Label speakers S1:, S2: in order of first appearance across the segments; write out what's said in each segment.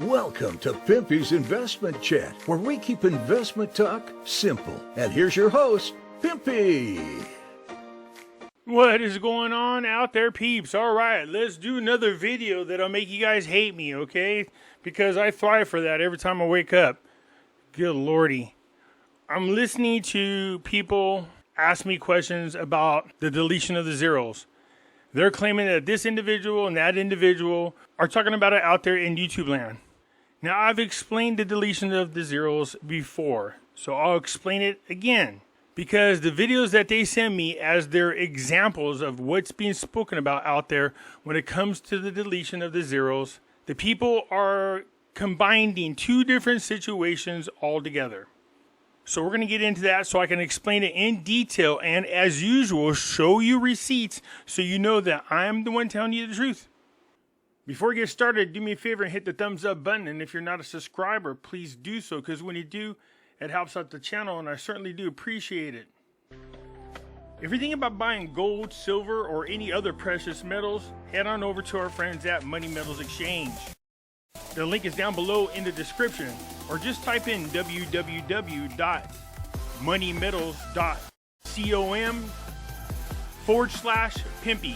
S1: Welcome to Pimpy's Investment Chat, where we keep investment talk simple. And here's your host, Pimpy.
S2: What is going on out there, peeps? All right, let's do another video that'll make you guys hate me, okay? Because I thrive for that every time I wake up. Good lordy. I'm listening to people ask me questions about the deletion of the zeros. They're claiming that this individual and that individual are talking about it out there in YouTube land. Now, I've explained the deletion of the zeros before, so I'll explain it again. Because the videos that they send me as their examples of what's being spoken about out there when it comes to the deletion of the zeros, the people are combining two different situations altogether. So we're going to get into that so I can explain it in detail and, as usual, show you receipts so you know that I'm the one telling you the truth. Before we get started, do me a favor and hit the thumbs up button. And if you're not a subscriber, please do so, because when you do, it helps out the channel, and I certainly do appreciate it. If you're thinking about buying gold, silver, or any other precious metals, head on over to our friends at Money Metals Exchange. The link is down below in the description, or just type in www.moneymetals.com/Pimpy.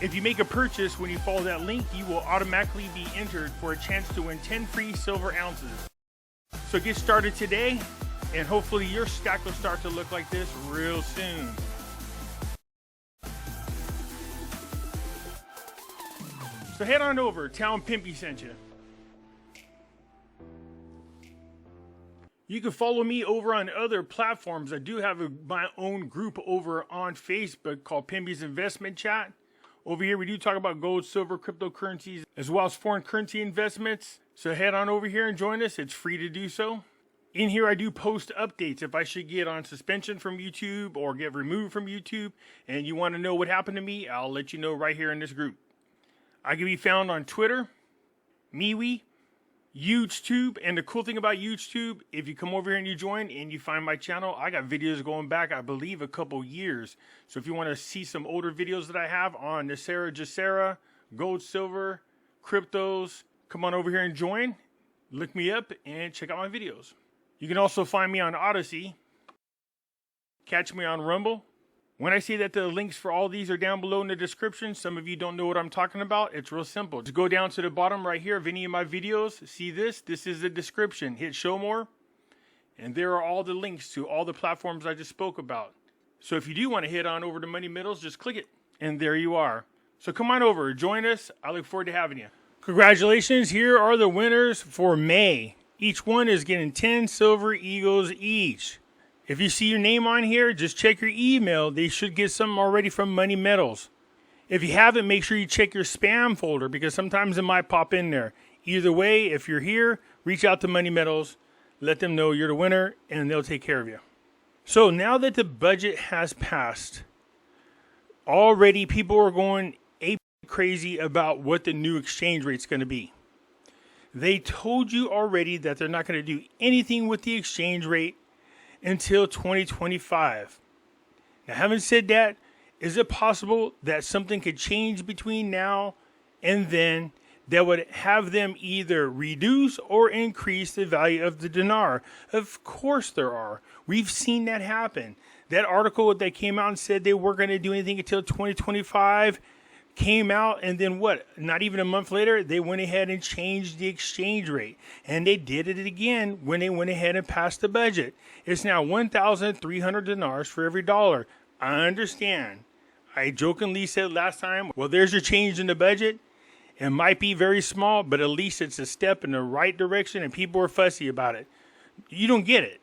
S2: If you make a purchase when you follow that link, you will automatically be entered for a chance to win 10 free silver ounces. So get started today, and hopefully your stack will start to look like this real soon. So head on over, tell them Pimpy sent you. You can follow me over on other platforms. I do have my own group over on Facebook called Pimpy's Investment Chat. Over here, we do talk about gold, silver, cryptocurrencies, as well as foreign currency investments. So head on over here and join us. It's free to do so. In here, I do post updates. If I should get on suspension from YouTube or get removed from YouTube and you want to know what happened to me, I'll let you know right here in this group. I can be found on Twitter, MeWe, YouTube, and the cool thing about YouTube, if you come over here and you join and you find my channel, I got videos going back, I believe, a couple years. So if you want to see some older videos that I have on Nasera, Jacera, gold, silver, cryptos, come on over here and join. Look me up and check out my videos. You can also find me on Odyssey. Catch me on Rumble. When I say that the links for all these are down below in the description, some of you don't know what I'm talking about. It's real simple. Just go down to the bottom right here of any of my videos. See this? This is the description. Hit show more. And there are all the links to all the platforms I just spoke about. So if you do want to head on over to Money Metals, just click it. And there you are. So come on over. Join us. I look forward to having you. Congratulations. Here are the winners for May. Each one is getting 10 silver eagles each. If you see your name on here, just check your email. They should get some already from Money Metals. If you haven't, make sure you check your spam folder, because sometimes it might pop in there. Either way, if you're here, reach out to Money Metals. Let them know you're the winner, and they'll take care of you. So now that the budget has passed, already people are going ape crazy about what the new exchange rate's going to be. They told you already that they're not going to do anything with the exchange rate until 2025. Now, having said that, is it possible that something could change between now and then that would have them either reduce or increase the value of the dinar? Of course there are. We've seen that happen. That article that came out and said they weren't going to do anything until 2025 came out, and then what? Not even a month later, they went ahead and changed the exchange rate. And they did it again when they went ahead and passed the budget. It's now 1,300 dinars for every dollar. I understand. I jokingly said last time, well, there's your change in the budget. It might be very small, but at least it's a step in the right direction, and people are fussy about it. You don't get it.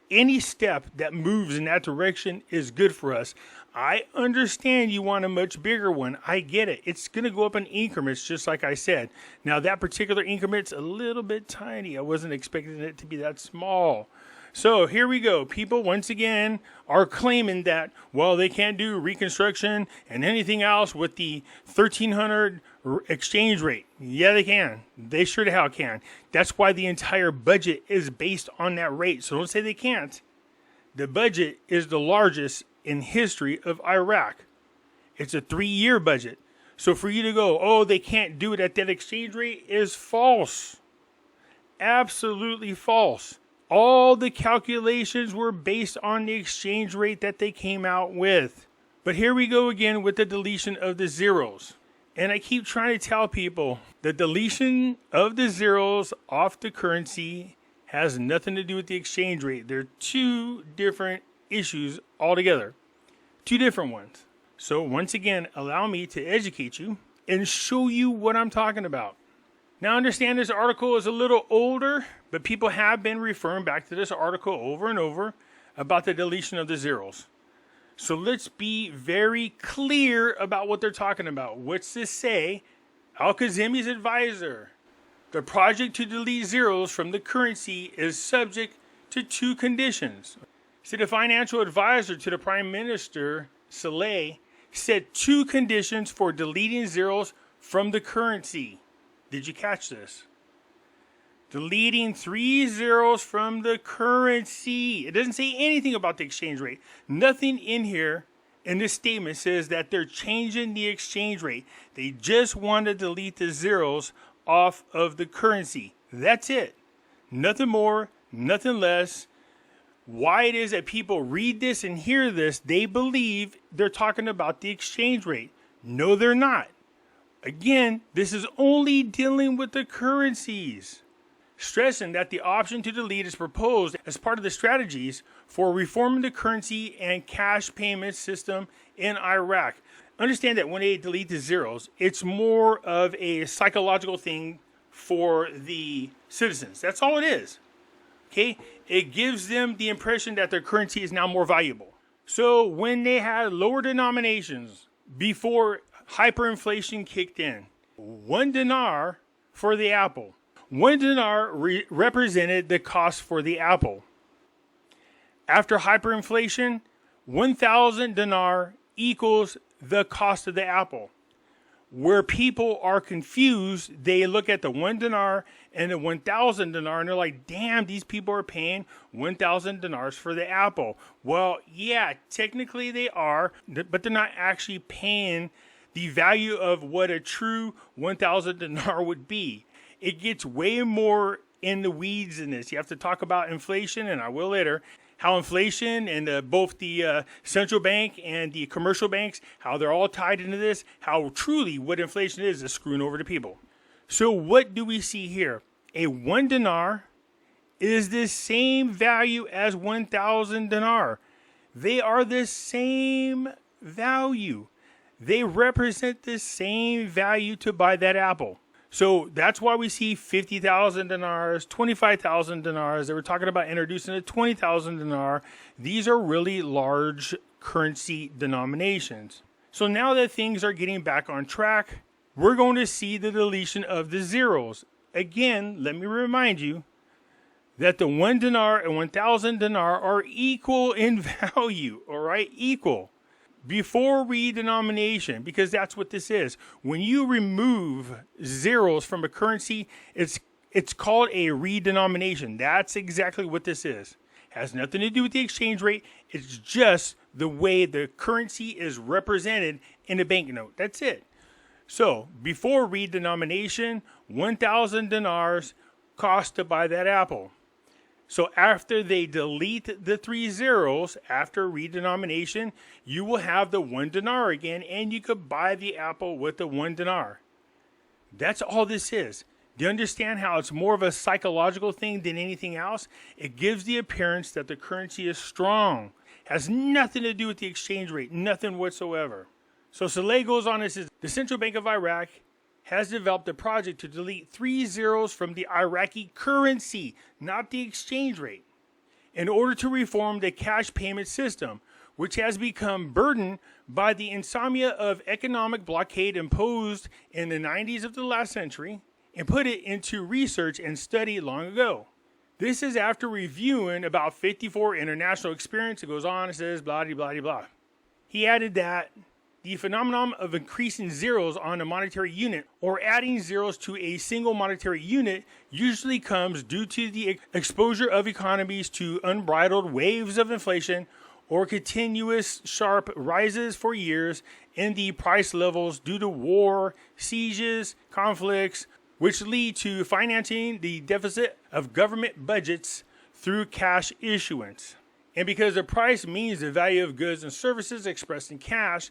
S2: Any step that moves in that direction is good for us. I understand you want a much bigger one. I get it. It's going to go up in increments, just like I said. Now, that particular increment's a little bit tiny. I wasn't expecting it to be that small. So here we go. People, once again, are claiming that, well, they can't do reconstruction and anything else with the 1,300 exchange rate. Yeah, they can. They sure the hell can. That's why the entire budget is based on that rate. So don't say they can't. The budget is the largest in history of Iraq. It's a 3-year budget. So for you to go, oh, they can't do it at that exchange rate is false. absolutely false. All the calculations were based on the exchange rate that they came out with. But here we go again with the deletion of the zeros. And I keep trying to tell people the deletion of the zeros off the currency has nothing to do with the exchange rate. They're two different issues altogether. Two different ones. So once again, allow me to educate you and show you what I'm talking about. Now understand this article is a little older, but people have been referring back to this article over and over about the deletion of the zeros. So let's be very clear about what they're talking about. What's this say? Al-Kazemi's advisor. The project to delete zeros from the currency is subject to two conditions. So the financial advisor to the Prime Minister, Saleh, set two conditions for deleting zeros from the currency. Did you catch this? Deleting 3 zeros from the currency. It doesn't say anything about the exchange rate. Nothing in here in this statement says that they're changing the exchange rate. They just want to delete the zeros off of the currency. That's it. Nothing more, nothing less. Why it is that people read this and hear this, they believe they're talking about the exchange rate. No, they're not. Again, this is only dealing with the currencies. Stressing that the option to delete is proposed as part of the strategies for reforming the currency and cash payment system in Iraq. Understand that when they delete the zeros, it's more of a psychological thing for the citizens. That's all it is. Okay? It gives them the impression that their currency is now more valuable. So when they had lower denominations before hyperinflation kicked in, 1 dinar for the apple. 1 dinar represented the cost for the apple. After hyperinflation, 1,000 dinar equals the cost of the apple. Where people are confused, they look at the 1 dinar and the 1,000 dinar and they're like, damn, these people are paying 1,000 dinars for the apple. Well, yeah, technically they are, but they're not actually paying the value of what a true 1,000 dinar would be. It gets way more in the weeds in this. You have to talk about inflation, and I will later, how inflation and both the central bank and the commercial banks, how they're all tied into this, how truly what inflation is screwing over the people. So what do we see here? A 1 dinar is the same value as 1,000 dinar. They are the same value. They represent the same value to buy that apple. So that's why we see 50,000 dinars, 25,000 dinars. They were talking about introducing a 20,000 dinar. These are really large currency denominations. So now that things are getting back on track, we're going to see the deletion of the zeros. Again, let me remind you that the 1 dinar and 1,000 dinar are equal in value, all right? Equal. Before redenomination, because that's what this is. When you remove zeros from a currency, it's called a redenomination. That's exactly what this is. Has nothing to do with the exchange rate. It's just the way the currency is represented in a banknote. That's it. So before redenomination, 1,000 dinars cost to buy that apple. So after they delete the 3 zeros, after redenomination, you will have the 1 dinar again, and you could buy the apple with the 1 dinar. That's all this is. Do you understand how it's more of a psychological thing than anything else? It gives the appearance that the currency is strong. Has nothing to do with the exchange rate, nothing whatsoever. So Saleh goes on and says, the Central Bank of Iraq has developed a project to delete 3 zeros from the Iraqi currency, not the exchange rate, in order to reform the cash payment system, which has become burdened by the insomnia of economic blockade imposed in the 90s of the last century, and put it into research and study long ago. This is after reviewing about 54 international experience. It goes on and says blah, blah, blah, blah. He added that the phenomenon of increasing zeros on a monetary unit or adding zeros to a single monetary unit usually comes due to the exposure of economies to unbridled waves of inflation or continuous sharp rises for years in the price levels due to war, sieges, conflicts, which lead to financing the deficit of government budgets through cash issuance. And because the price means the value of goods and services expressed in cash,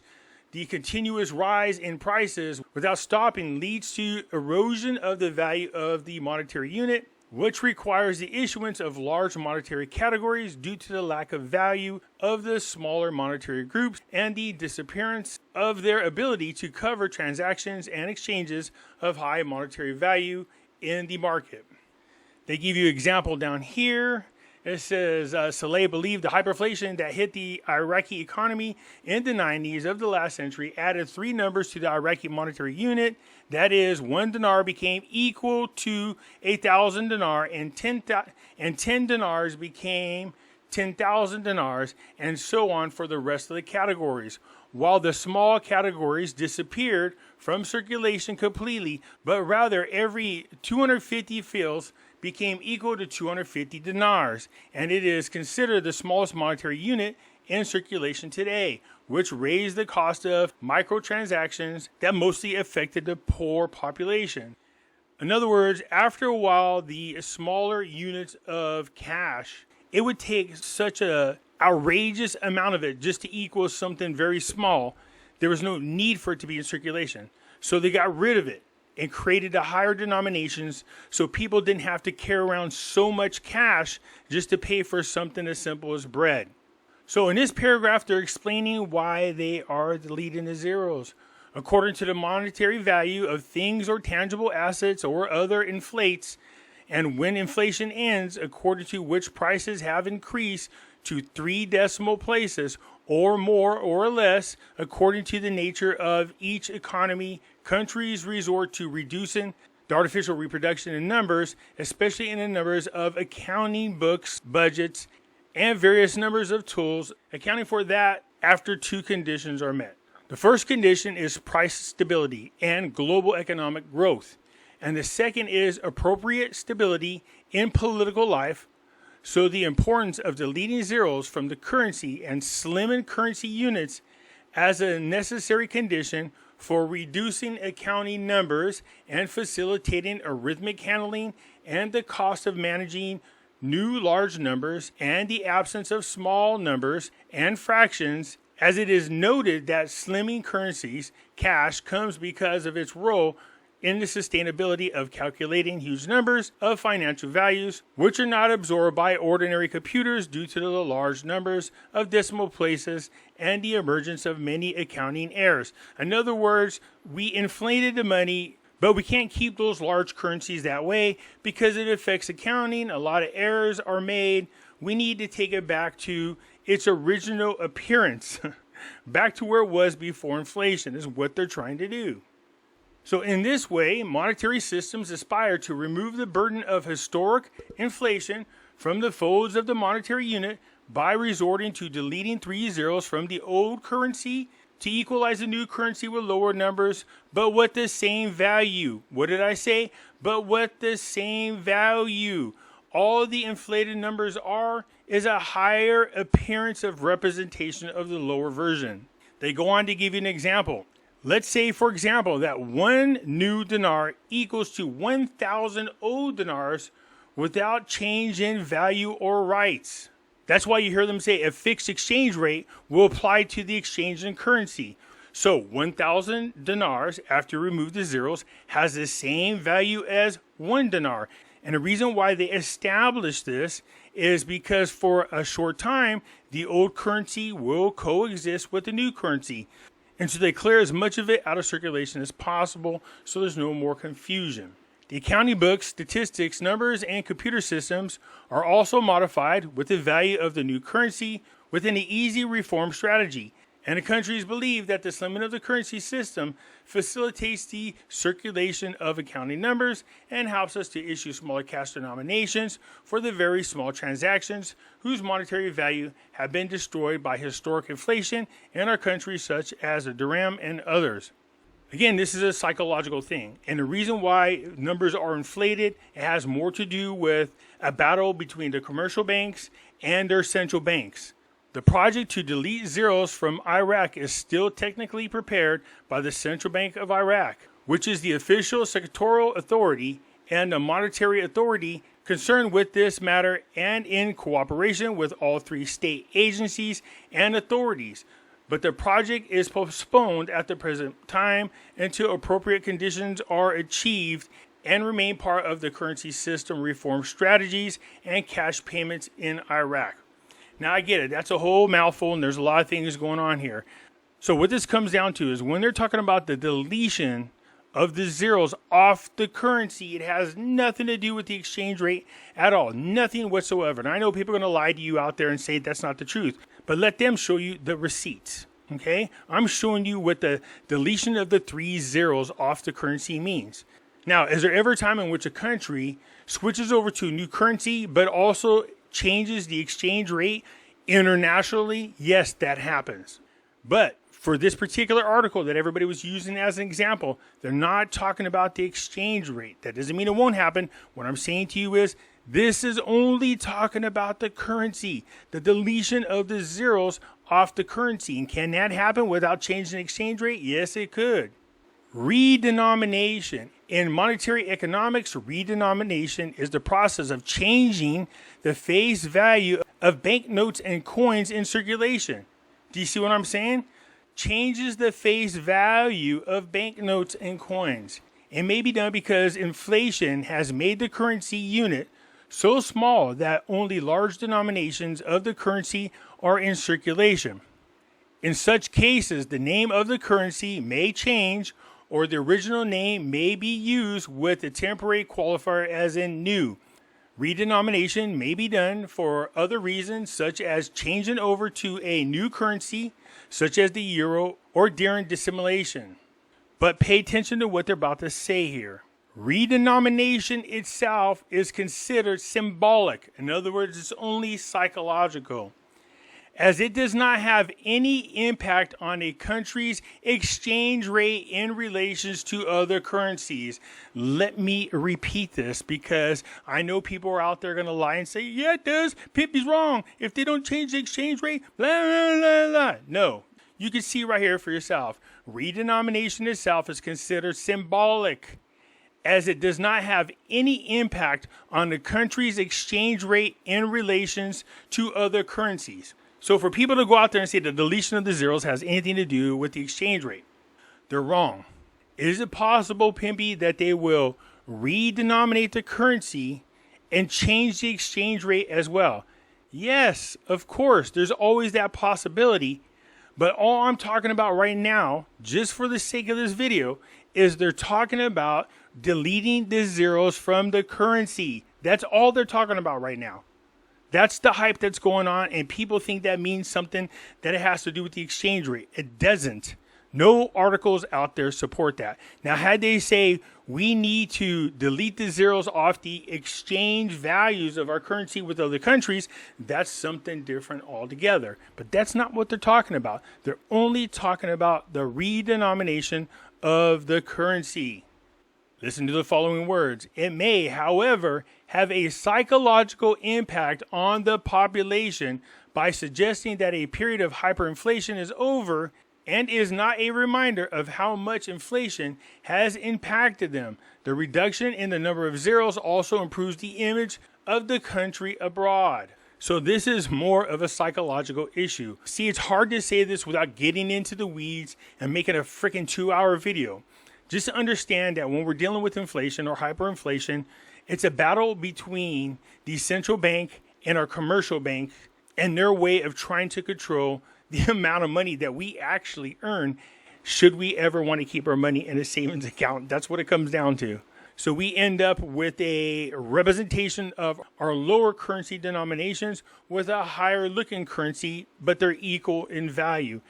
S2: the continuous rise in prices without stopping leads to erosion of the value of the monetary unit, which requires the issuance of large monetary categories due to the lack of value of the smaller monetary groups and the disappearance of their ability to cover transactions and exchanges of high monetary value in the market. They give you an example down here. It says, Saleh believed the hyperinflation that hit the Iraqi economy in the 90s of the last century added 3 numbers to the Iraqi monetary unit. That is, 1 dinar became equal to 1,000 dinar, and 10 dinars became 10,000 dinars, and so on for the rest of the categories, while the small categories disappeared from circulation completely, but rather every 250 fils became equal to 250 dinars, and it is considered the smallest monetary unit in circulation today, which raised the cost of microtransactions that mostly affected the poor population. In other words, after a while, the smaller units of cash, it would take such a outrageous amount of it just to equal something very small. There was no need for it to be in circulation. So they got rid of it and created the higher denominations so people didn't have to carry around so much cash just to pay for something as simple as bread. So in this paragraph, they're explaining why they are deleting the zeros. According to the monetary value of things or tangible assets or other inflates, and when inflation ends, according to which prices have increased to 3 decimal places or more or less, according to the nature of each economy, countries resort to reducing the artificial reproduction in numbers, especially in the numbers of accounting books, budgets, and various numbers of tools, accounting for that after 2 conditions are met. The first condition is price stability and global economic growth. And the second is appropriate stability in political life. So the importance of deleting zeros from the currency and slimming currency units as a necessary condition for reducing accounting numbers and facilitating arithmetic handling and the cost of managing new large numbers and the absence of small numbers and fractions, as it is noted that slimming currencies, cash, comes because of its role in the sustainability of calculating huge numbers of financial values, which are not absorbed by ordinary computers due to the large numbers of decimal places and the emergence of many accounting errors. In other words, we inflated the money, but we can't keep those large currencies that way because it affects accounting. A lot of errors are made. We need to take it back to its original appearance, back to where it was before inflation, is what they're trying to do. So in this way, monetary systems aspire to remove the burden of historic inflation from the folds of the monetary unit by resorting to deleting 3 zeros from the old currency to equalize the new currency with lower numbers, but with the same value. What did I say? But with the same value. All the inflated numbers are is a higher appearance of representation of the lower version. They go on to give you an example. Let's say, for example, that 1 new dinar equals to 1,000 old dinars without change in value or rights. That's why you hear them say a fixed exchange rate will apply to the exchange in currency. So 1,000 dinars, after you remove the zeros, has the same value as 1 dinar. And the reason why they established this is because for a short time, the old currency will coexist with the new currency. And so they clear as much of it out of circulation as possible so there's no more confusion. The accounting books, statistics, numbers, and computer systems are also modified with the value of the new currency within the easy reform strategy. And the countries believe that the slimming of the currency system facilitates the circulation of accounting numbers and helps us to issue smaller cash denominations for the very small transactions whose monetary value have been destroyed by historic inflation in our countries such as the dirham and others. Again, this is a psychological thing. And the reason why numbers are inflated, it has more to do with a battle between the commercial banks and their central banks. The project to delete zeros from Iraq is still technically prepared by the Central Bank of Iraq, which is the official secretarial authority and the monetary authority concerned with this matter, and in cooperation with all 3 state agencies and authorities. But the project is postponed at the present time until appropriate conditions are achieved and remain part of the currency system reform strategies and cash payments in Iraq. Now I get it, that's a whole mouthful and there's a lot of things going on here. So what this comes down to is when they're talking about the deletion of the zeros off the currency, it has nothing to do with the exchange rate at all. Nothing whatsoever. And I know people are going to lie to you out there and say that's not the truth, but let them show you the receipts. Okay? I'm showing you what the deletion of the 3 zeros off the currency means. Now, is there ever a time in which a country switches over to a new currency, but also changes the exchange rate internationally? Yes, that happens. But for this particular article that everybody was using as an example, they're not talking about the exchange rate. That doesn't mean it won't happen. What I'm saying to you is this is only talking about the currency, the deletion of the zeros off the currency. And can that happen without changing the exchange rate? Yes, it could. Redenomination. In monetary economics, redenomination is the process of changing the face value of banknotes and coins in circulation. Do you see what I'm saying? Changes the face value of banknotes and coins. It may be done because inflation has made the currency unit so small that only large denominations of the currency are in circulation. In such cases, the name of the currency may change, or the original name may be used with a temporary qualifier as in new. Redenomination may be done for other reasons, such as changing over to a new currency, such as the euro, or during dissimulation. But pay attention to what they're about to say here. Redenomination itself is considered symbolic. In other words, it's only psychological, as it does not have any impact on a country's exchange rate in relations to other currencies. Let me repeat this because I know people are out there going to lie and say, yeah, it does. Pimpy's wrong. If they don't change the exchange rate, blah, blah, blah, blah. No, you can see right here for yourself. Redenomination itself is considered symbolic, as it does not have any impact on the country's exchange rate in relations to other currencies. So for people to go out there and say the deletion of the zeros has anything to do with the exchange rate, they're wrong. Is it possible, Pimpy, that they will redenominate the currency and change the exchange rate as well? Yes, of course. There's always that possibility. But all I'm talking about right now, just for the sake of this video, is they're talking about deleting the zeros from the currency. That's all they're talking about right now. That's the hype that's going on, and people think that means something, that it has to do with the exchange rate. It doesn't. No articles out there support that. Now, had they say we need to delete the zeros off the exchange values of our currency with other countries, that's something different altogether. But that's not what they're talking about. They're only talking about the redenomination of the currency. Listen to the following words. It may, however, have a psychological impact on the population by suggesting that a period of hyperinflation is over and is not a reminder of how much inflation has impacted them. The reduction in the number of zeros also improves the image of the country abroad. So this is more of a psychological issue. See, it's hard to say this without getting into the weeds and making a freaking 2-hour video. Just understand that when we're dealing with inflation or hyperinflation, it's a battle between the central bank and our commercial bank and their way of trying to control the amount of money that we actually earn should we ever want to keep our money in a savings account. That's what it comes down to. So we end up with a representation of our lower currency denominations with a higher looking currency, but they're equal in value.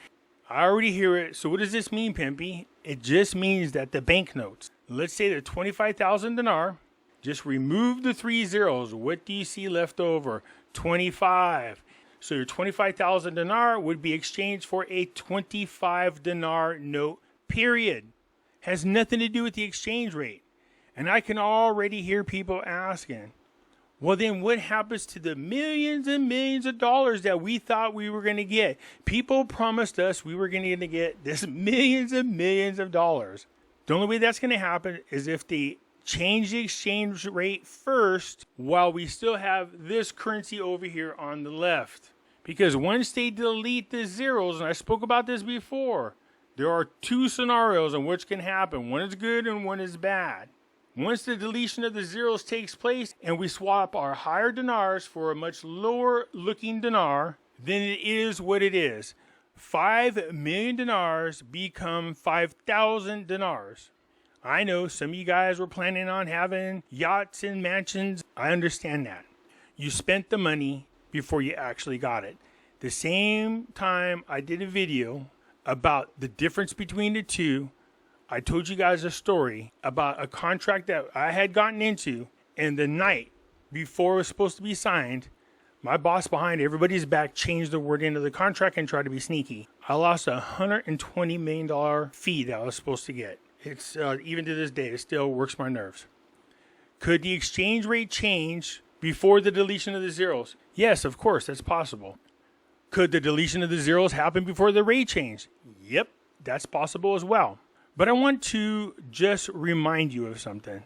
S2: I already hear it. So what does this mean, Pimpy? It just means that the banknotes, let's say the 25,000 dinar, just remove the 3 zeros. What do you see left over? 25. So your 25,000 dinar would be exchanged for a 25 dinar note, period. Has nothing to do with the exchange rate. And I can already hear people asking, well, then what happens to the millions and millions of dollars that we thought we were going to get? People promised us we were going to get this millions and millions of dollars. The only way that's going to happen is if they change the exchange rate first while we still have this currency over here on the left. Because once they delete the zeros, and I spoke about this before, there are two scenarios in which can happen. One is good and one is bad. Once the deletion of the zeros takes place and we swap our higher dinars for a much lower looking dinar, then it is what it is. 5 million dinars become 5,000 dinars. I know some of you guys were planning on having yachts and mansions. I understand that. You spent the money before you actually got it. The same time I did a video about the difference between the two, I told you guys a story about a contract that I had gotten into, and the night before it was supposed to be signed, my boss behind everybody's back changed the wording of the contract and tried to be sneaky. I lost a $120 million fee that I was supposed to get. It's even to this day, it still works my nerves. Could the exchange rate change before the deletion of the zeros? Yes, of course, that's possible. Could the deletion of the zeros happen before the rate change? Yep, that's possible as well. But I want to just remind you of something.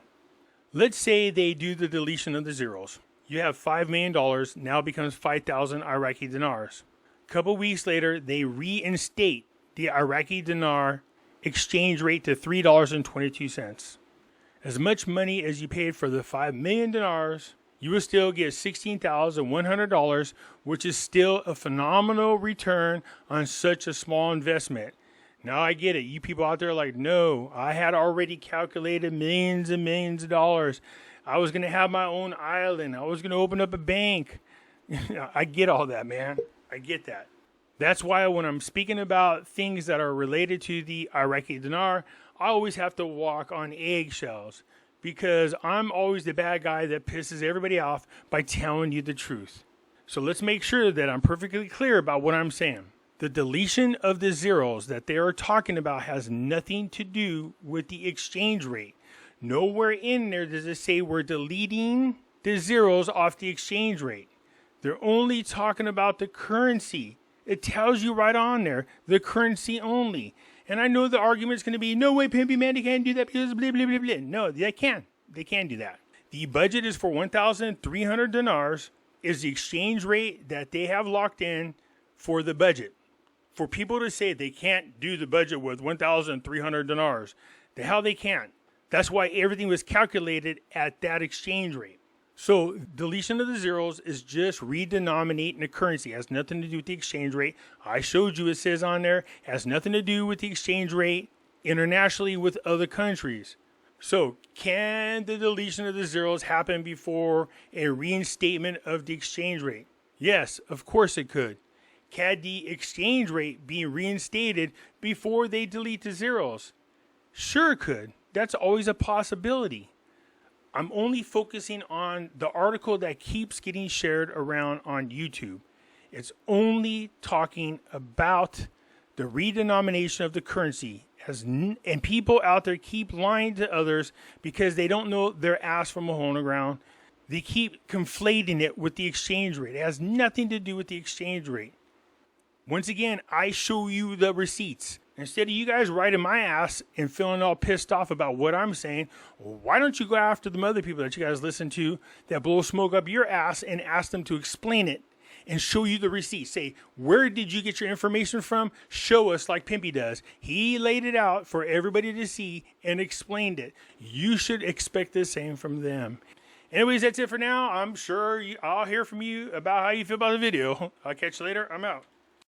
S2: Let's say they do the deletion of the zeros. You have $5 million, now becomes 5,000 Iraqi dinars. A couple weeks later, they reinstate the Iraqi dinar exchange rate to $3.22. As much money as you paid for the 5 million dinars, you will still get $16,100, which is still a phenomenal return on such a small investment. Now I get it. You people out there are like, no, I had already calculated millions and millions of dollars. I was going to have my own island. I was going to open up a bank. I get all that, man. I get that. That's why when I'm speaking about things that are related to the Iraqi dinar, I always have to walk on eggshells because I'm always the bad guy that pisses everybody off by telling you the truth. So let's make sure that I'm perfectly clear about what I'm saying. The deletion of the zeros that they are talking about has nothing to do with the exchange rate. Nowhere in there does it say we're deleting the zeros off the exchange rate. They're only talking about the currency. It tells you right on there, the currency only. And I know the argument's going to be, no way, Pimpy, man, they can't do that because blah, blah, blah, blah. No, they can. They can do that. The budget is for 1,300 dinars is the exchange rate that they have locked in for the budget. For people to say they can't do the budget with 1,300 dinars, the hell they can't. That's why everything was calculated at that exchange rate. So deletion of the zeros is just redenominating the currency. It has nothing to do with the exchange rate. I showed you it says on there. It has nothing to do with the exchange rate internationally with other countries. So can the deletion of the zeros happen before a reinstatement of the exchange rate? Yes, of course it could. Can the exchange rate be reinstated before they delete the zeros? Sure it could. That's always a possibility. I'm only focusing on the article that keeps getting shared around on YouTube. It's only talking about the redenomination of the currency. And people out there keep lying to others because they don't know their ass from a hole in the ground. They keep conflating it with the exchange rate. It has nothing to do with the exchange rate. Once again, I show you the receipts. Instead of you guys writing my ass and feeling all pissed off about what I'm saying, why don't you go after the other people that you guys listen to that blow smoke up your ass and ask them to explain it and show you the receipts? Say, where did you get your information from? Show us like Pimpy does. He laid it out for everybody to see and explained it. You should expect the same from them. Anyways, that's it for now. I'm sure I'll hear from you about how you feel about the video. I'll catch you later. I'm out.